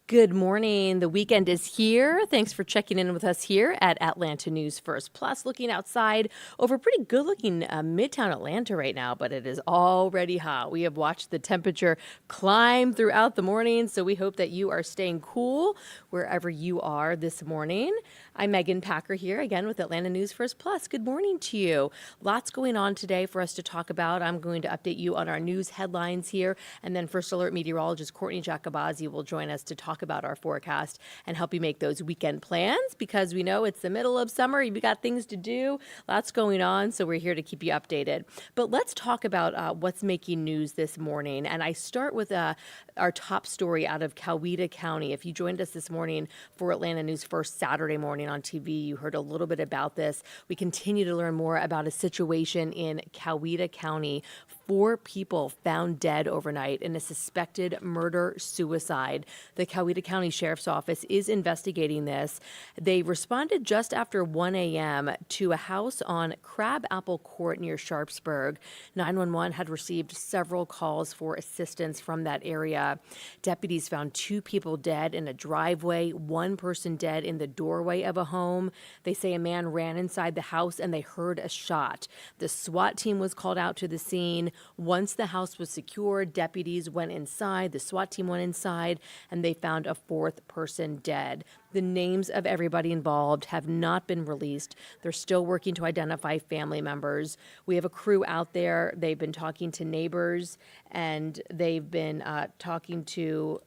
Good morning. The weekend is here. Thanks for checking in with us here at Atlanta News First. Plus, looking outside over pretty good-looking Midtown Atlanta right now, but it is already hot. We have watched the temperature climb throughout the morning, so we hope that you are staying cool wherever you are this morning. I'm Megan Packer here again with Atlanta News First Plus. Good morning to you. Lots going on today for us to talk about. I'm going to update you on our news headlines here, and then First Alert meteorologist Courtney Jacobazzi will join us to talk about our forecast and help you make those weekend plans, because we know it's the middle of summer. You've got things to do, lots going on, so we're here to keep you updated. But let's talk about what's making news this morning. And I start with our top story out of Coweta County. If you joined us this morning for Atlanta News First Saturday morning on TV, you heard a little bit about this. We continue to learn more about a situation in Coweta County. 4 people found dead overnight in a suspected murder-suicide. The Coweta County Sheriff's Office is investigating this. They responded just after 1 a.m. to a house on Crabapple Court near Sharpsburg. 911 had received several calls for assistance from that area. Deputies found 2 people dead in a driveway, 1 person dead in the doorway of a home. They say a man ran inside the house and they heard a shot. The SWAT team was called out to the scene. Once the house was secured, deputies went inside, the SWAT team went inside, and they found a 4th person dead. The names of everybody involved have not been released. They're still working to identify family members. We have a crew out there. They've been talking to neighbors, and they've been talking to,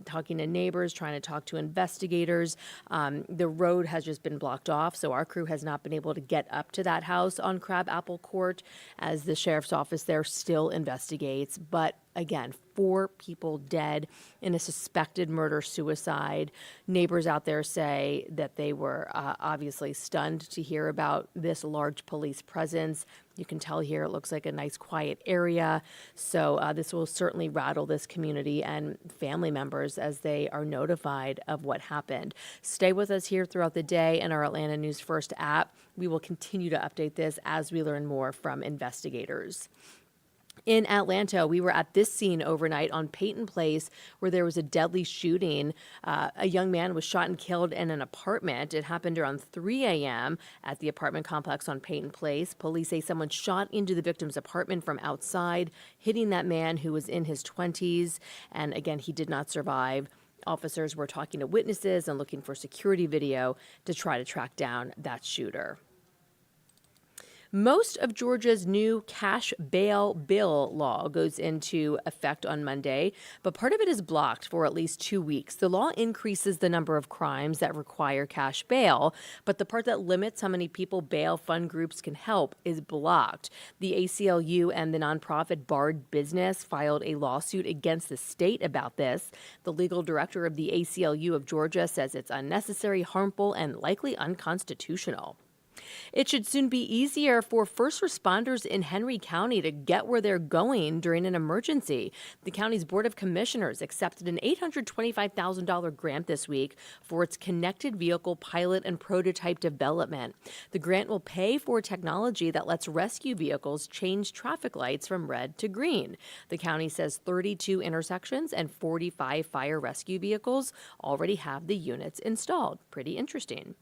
talking to neighbors, trying to talk to investigators. The road has just been blocked off, so our crew has not been able to get up to that house on Crabapple Court as the sheriff's office there still investigates. But again, 4 people dead in a suspected murder-suicide. Neighbors out there say that they were obviously stunned to hear about this large police presence. You can tell here it looks like a nice quiet area. So this will certainly rattle this community and family members as they are notified of what happened. Stay with us here throughout the day in our Atlanta News First app. We will continue to update this as we learn more from investigators. In Atlanta, we were at this scene overnight on Peyton Place where there was a deadly shooting. A young man was shot and killed in an apartment. It happened around 3 a.m. at the apartment complex on Peyton Place. Police say someone shot into the victim's apartment from outside, hitting that man who was in his 20s. And again, he did not survive. Officers were talking to witnesses and looking for security video to try to track down that shooter. Most of Georgia's new cash bail bill law goes into effect on Monday, but part of it is blocked for at least 2 weeks. The law increases the number of crimes that require cash bail, but the part that limits how many people bail fund groups can help is blocked. The ACLU and the nonprofit Barred Business filed a lawsuit against the state about this. The legal director of the ACLU of Georgia says it's unnecessary, harmful, and likely unconstitutional. It should soon be easier for first responders in Henry County to get where they're going during an emergency. The county's Board of Commissioners accepted an $825,000 grant this week for its connected vehicle pilot and prototype development. The grant will pay for technology that lets rescue vehicles change traffic lights from red to green. The county says 32 intersections and 45 fire rescue vehicles already have the units installed. Pretty interesting.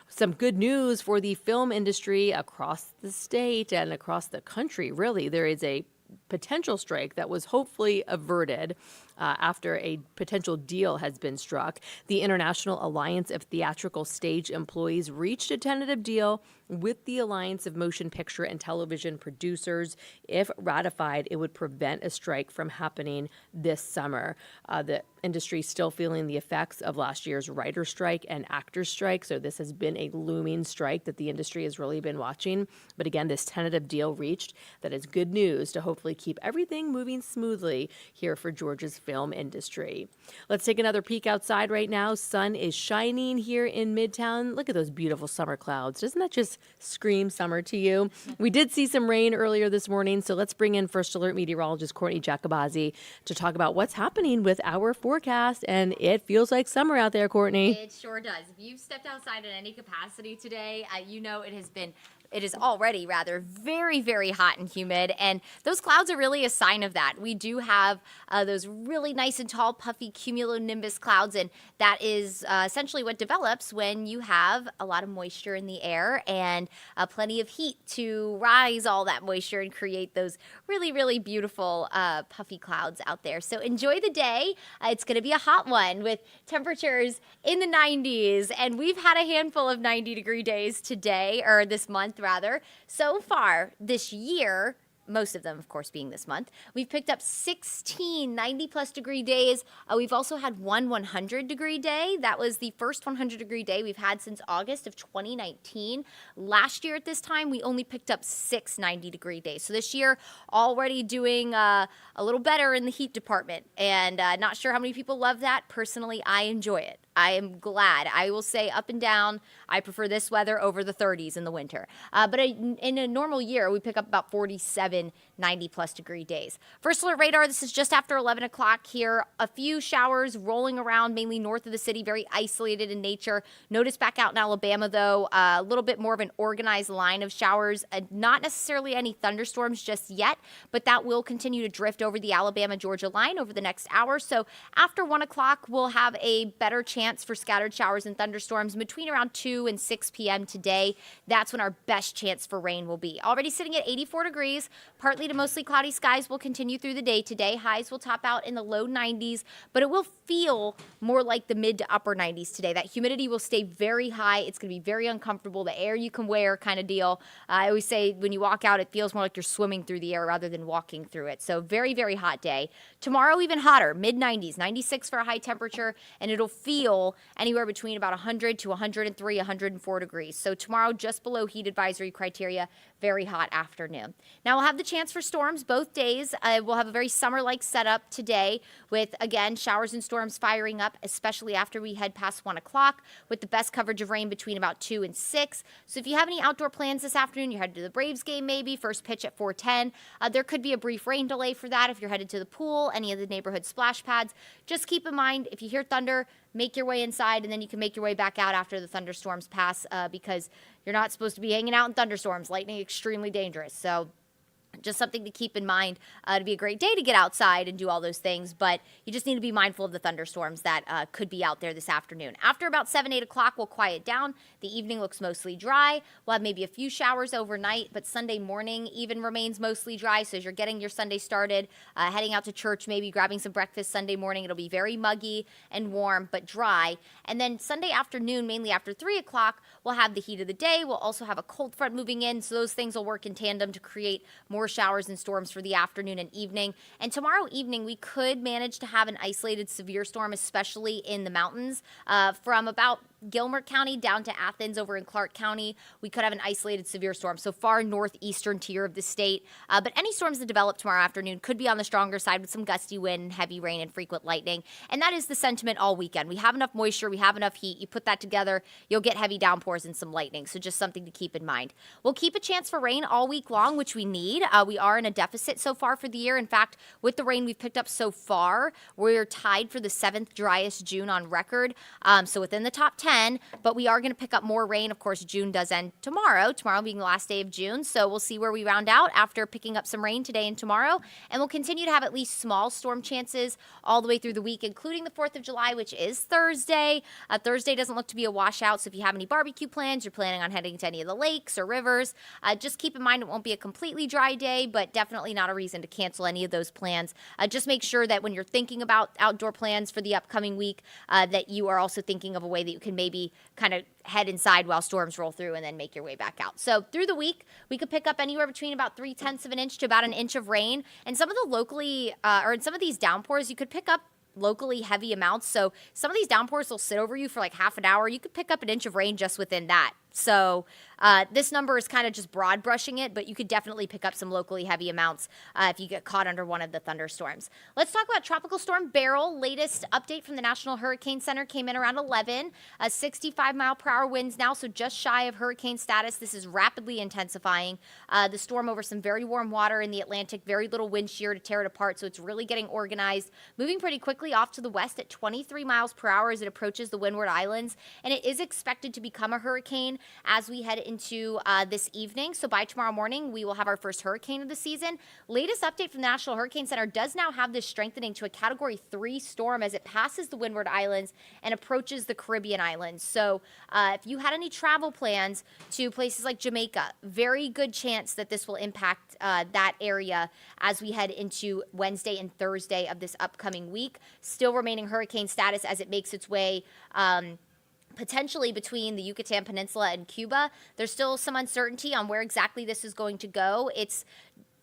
Some good news for the film industry across the state and across the country, really. There is a potential strike that was hopefully averted after a potential deal has been struck. The International Alliance of Theatrical Stage Employees reached a tentative deal with the Alliance of Motion Picture and Television Producers. If ratified, it would prevent a strike from happening this summer. The industry is still feeling the effects of last year's writer's strike and actor's strike, so this has been a looming strike that the industry has really been watching. But again, this tentative deal reached that is good news to hopefully keep everything moving smoothly here for Georgia's film industry. Let's take another peek outside right now. Sun is shining here in Midtown. Look at those beautiful summer clouds. Doesn't that just scream summer to you? We did see some rain earlier this morning, so let's bring in First Alert meteorologist Courtney Jacobazzi to talk about what's happening with our forecast. And it feels like summer out there, Courtney. It sure does. If you've stepped outside in any capacity today, you know it has been It is already rather very, very hot and humid, and those clouds are really a sign of that. We do have those really nice and tall, puffy cumulonimbus clouds, and that is essentially what develops when you have a lot of moisture in the air and plenty of heat to rise all that moisture and create those really, really beautiful puffy clouds out there. So enjoy the day. It's going to be a hot one with temperatures in the 90s, and we've had a handful of 90-degree days today, or this month rather. So far this year, most of them, of course, being this month, we've picked up 16 90-plus degree days. We've also had one 100-degree day. That was the first 100-degree day we've had since August of 2019. Last year at this time, we only picked up 6 90-degree days. So this year, already doing a little better in the heat department. And not sure how many people love that. Personally, I enjoy it. I am glad. I will say up and down, I prefer this weather over the 30s in the winter. But in a normal year, we pick up about 47 90-plus degree days. First alert radar, this is just after 11 o'clock here. A few showers rolling around, mainly north of the city, very isolated in nature. Notice back out in Alabama, though, a little bit more of an organized line of showers. Not necessarily any thunderstorms just yet, but that will continue to drift over the Alabama-Georgia line over the next hour. So after 1 o'clock, we'll have a better chance for scattered showers and thunderstorms between around 2 and 6 p.m. today. That's when our best chance for rain will be. Already sitting at 84 degrees, partly to mostly cloudy skies will continue through the day today. Highs will top out in the low 90s, but it will feel more like the mid to upper 90s today. That humidity will stay very high. It's going to be very uncomfortable. The air you can wear kind of deal. I always say when you walk out, it feels more like you're swimming through the air rather than walking through it. So very, very hot day. Tomorrow, even hotter, mid 90s, 96 for a high temperature, and it'll feel anywhere between about 100 to 103, 104 degrees. So tomorrow, just below heat advisory criteria, very hot afternoon. Now we'll have the chance for storms both days. We'll have a very summer-like setup today with, again, showers and storms firing up, especially after we head past 1 o'clock, with the best coverage of rain between about 2 and 6. So if you have any outdoor plans this afternoon, you're headed to the Braves game maybe, first pitch at 4:10. There could be a brief rain delay for that if you're headed to the pool, any of the neighborhood splash pads. Just keep in mind, if you hear thunder, make your way inside, and then you can make your way back out after the thunderstorms pass because you're not supposed to be hanging out in thunderstorms. Lightning, extremely dangerous. So just something to keep in mind. It'd be a great day to get outside and do all those things, but you just need to be mindful of the thunderstorms that could be out there this afternoon. After about 7, 8 o'clock, we'll quiet down. The evening looks mostly dry. We'll have maybe a few showers overnight, but Sunday morning even remains mostly dry. So as you're getting your Sunday started, heading out to church, maybe grabbing some breakfast Sunday morning, it'll be very muggy and warm, but dry. And then Sunday afternoon, mainly after 3 o'clock, we'll have the heat of the day. We'll also have a cold front moving in, so those things will work in tandem to create more showers and storms for the afternoon and evening. And tomorrow evening, we could manage to have an isolated severe storm, especially in the mountains, from about Gilmer County down to Athens over in Clark County. We could have an isolated severe storm, so far northeastern tier of the state. But any storms that develop tomorrow afternoon could be on the stronger side with some gusty wind, heavy rain, and frequent lightning. And that is the sentiment all weekend. We have enough moisture, we have enough heat. You put that together, you'll get heavy downpours and some lightning. So just something to keep in mind. We'll keep a chance for rain all week long, which we need. We are in a deficit so far for the year. In fact, with the rain we've picked up so far, we're tied for the 7th driest June on record. So within the top 10, but we are going to pick up more rain. Of course, June does end tomorrow being the last day of June. So we'll see where we round out after picking up some rain today and tomorrow. And we'll continue to have at least small storm chances all the way through the week, including the 4th of July, which is Thursday. Thursday doesn't look to be a washout. So if you have any barbecue plans, you're planning on heading to any of the lakes or rivers, just keep in mind it won't be a completely dry day, but definitely not a reason to cancel any of those plans. Just make sure that when you're thinking about outdoor plans for the upcoming week, that you are also thinking of a way that you can maybe kind of head inside while storms roll through and then make your way back out. So through the week, we could pick up anywhere between about 3/10 of an inch to about an inch of rain. And some of the locally, or in some of these downpours, you could pick up locally heavy amounts. So some of these downpours will sit over you for like half an hour. You could pick up an inch of rain just within that. So this number is kind of just broad brushing it, but you could definitely pick up some locally heavy amounts if you get caught under one of the thunderstorms. Let's talk about Tropical Storm Beryl. Latest update from the National Hurricane Center came in around 11. 65-mile-per-hour winds now, so just shy of hurricane status. This is rapidly intensifying. The storm over some very warm water in the Atlantic, very little wind shear to tear it apart, so it's really getting organized. Moving pretty quickly off to the west at 23 miles per hour as it approaches the Windward Islands, and it is expected to become a hurricane as we head into this evening. So by tomorrow morning, we will have our first hurricane of the season. Latest update from the National Hurricane Center does now have this strengthening to a Category 3 storm as it passes the Windward Islands and approaches the Caribbean islands. So if you had any travel plans to places like Jamaica, very good chance that this will impact that area as we head into Wednesday and Thursday of this upcoming week. Still remaining hurricane status as it makes its way potentially between the Yucatan Peninsula and Cuba. There's still some uncertainty on where exactly this is going to go. It's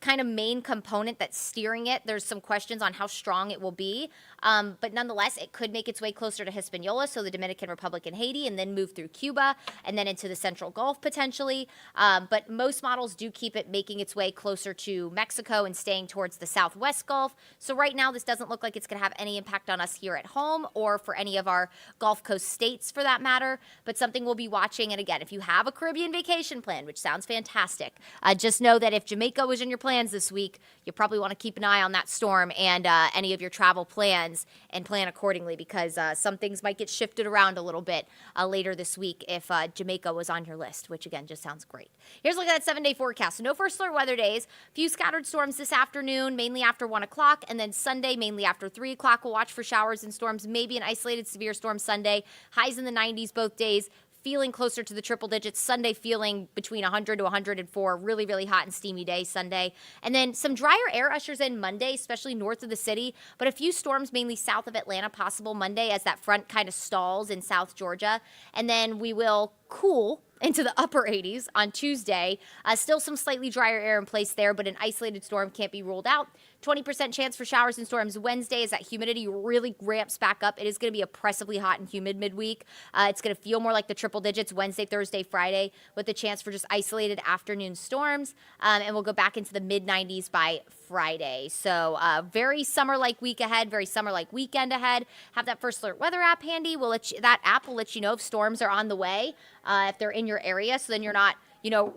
kind of main component that's steering it. There's some questions on how strong it will be. But nonetheless, it could make its way closer to Hispaniola, so the Dominican Republic and Haiti, and then move through Cuba and then into the Central Gulf potentially. But most models do keep it making its way closer to Mexico and staying towards the Southwest Gulf. So right now, this doesn't look like it's going to have any impact on us here at home or for any of our Gulf Coast states for that matter, but something we'll be watching. And again, if you have a Caribbean vacation plan, which sounds fantastic, just know that if Jamaica was in your plans this week, you probably want to keep an eye on that storm and any of your travel plans and plan accordingly, because some things might get shifted around a little bit later this week if Jamaica was on your list, which again just sounds great. Here's a look at that 7-day forecast. So no first alert weather days. Few scattered storms this afternoon, mainly after 1 o'clock, and then Sunday, mainly after 3 o'clock. We'll watch for showers and storms, maybe an isolated severe storm Sunday. Highs in the 90s both days. Feeling closer to the triple digits. Sunday feeling between 100 to 104. Really, really hot and steamy day Sunday. And then some drier air ushers in Monday, especially north of the city. But a few storms mainly south of Atlanta possible Monday as that front kind of stalls in South Georgia. And then we will cool into the upper 80s on Tuesday. Still some slightly drier air in place there, but an isolated storm can't be ruled out. 20% chance for showers and storms Wednesday as that humidity really ramps back up. It is going to be oppressively hot and humid midweek. It's going to feel more like the triple digits Wednesday, Thursday, Friday, with the chance for just isolated afternoon storms. And we'll go back into the mid-90s by Friday. So very summer-like week ahead, very summer-like weekend ahead. Have that first alert weather app handy. That app will let you know if storms are on the way, if they're in your area, so then you're not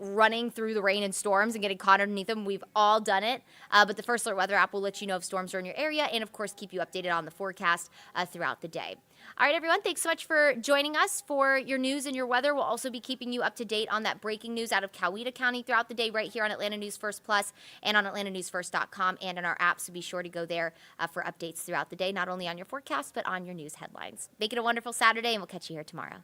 running through the rain and storms and getting caught underneath them. We've all done it. But the First Alert Weather app will let you know if storms are in your area and, of course, keep you updated on the forecast throughout the day. All right, everyone, thanks so much for joining us for your news and your weather. We'll also be keeping you up to date on that breaking news out of Coweta County throughout the day right here on Atlanta News First Plus and on atlantanewsfirst.com and in our app. So be sure to go there for updates throughout the day, not only on your forecast, but on your news headlines. Make it a wonderful Saturday, and we'll catch you here tomorrow.